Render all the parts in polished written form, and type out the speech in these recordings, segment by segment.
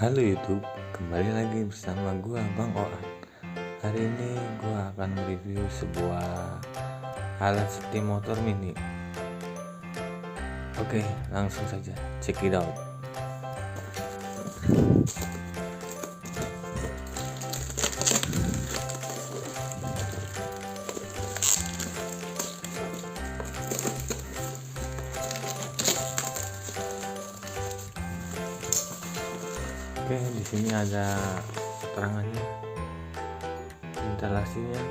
Halo YouTube, kembali lagi bersama gua Bang Alat. Hari ini gua akan mereview sebuah alat seperti motor mini. Oke, langsung saja check it out. Oke, di sini ada keterangannya, instalasinya.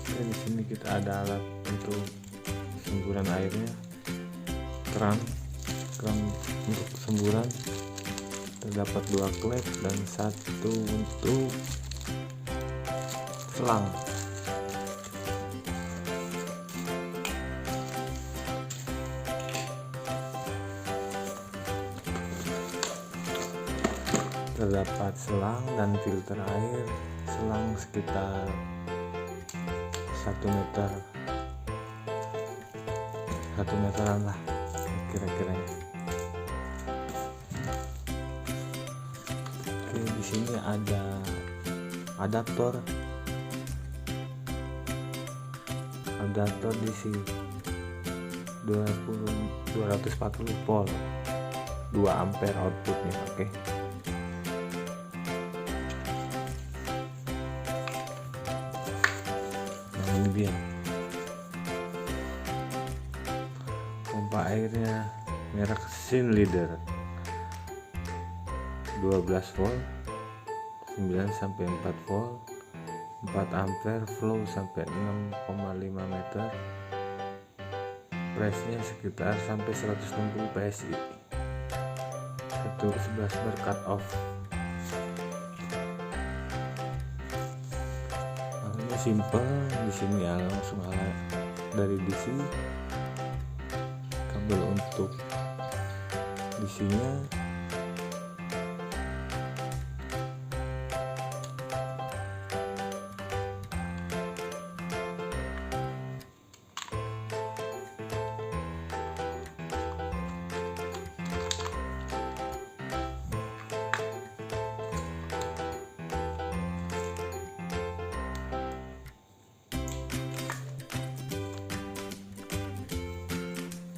Oke, di sini kita ada alat untuk semburan airnya, keran untuk semburan. Terdapat 2 klep dan 1 untuk selang. Terdapat selang dan filter air, selang sekitar 1 meteran lah kira-kiranya. Oke, di sini ada adaptor DC 240 volt, 2 ampere outputnya. Oke, ini dia pompa airnya, merek Sinleader, 12 volt, 9-4 volt, 4 ampere, flow sampai 6,5 meter, pressnya sekitar sampai 160 psi, 11 bar cut off. Simple, di sini ya langsung alat dari DC, kabel untuk DC-nya,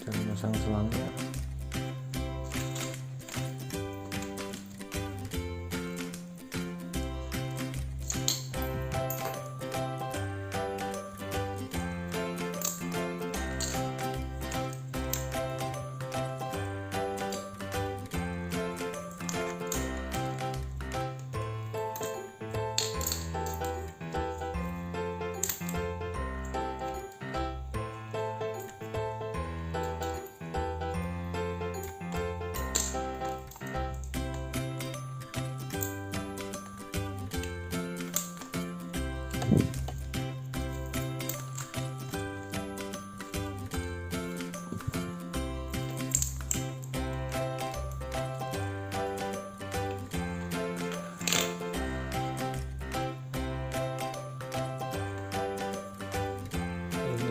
cara memasang selangnya.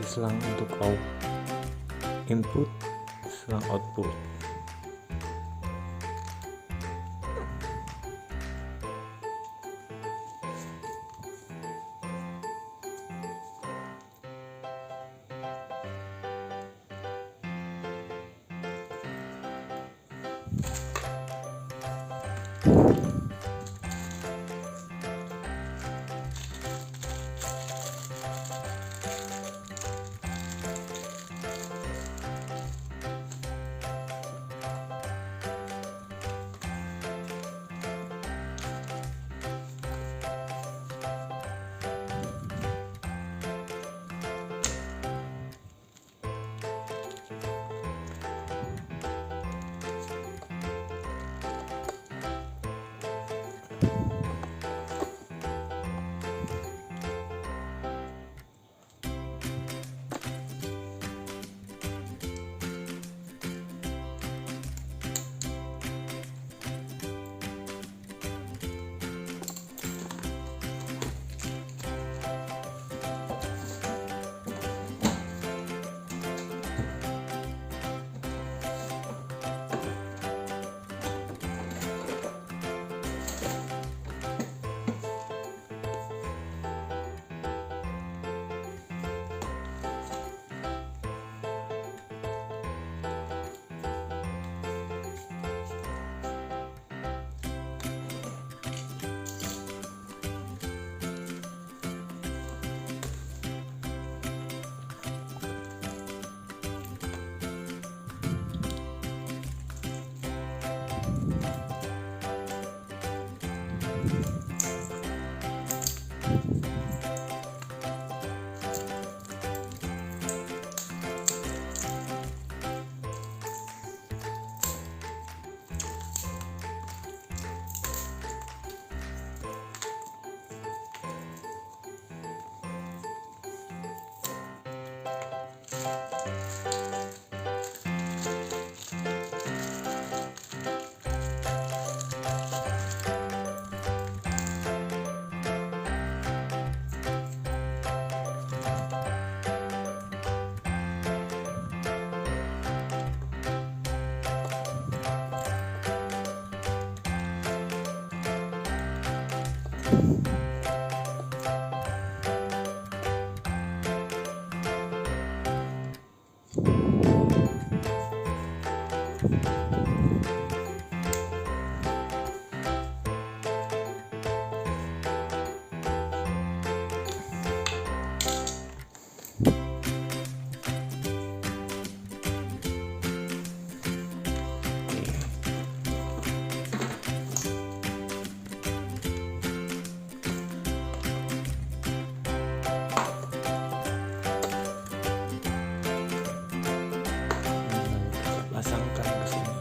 Selang untuk input, selang output. Pasangkan ke sini.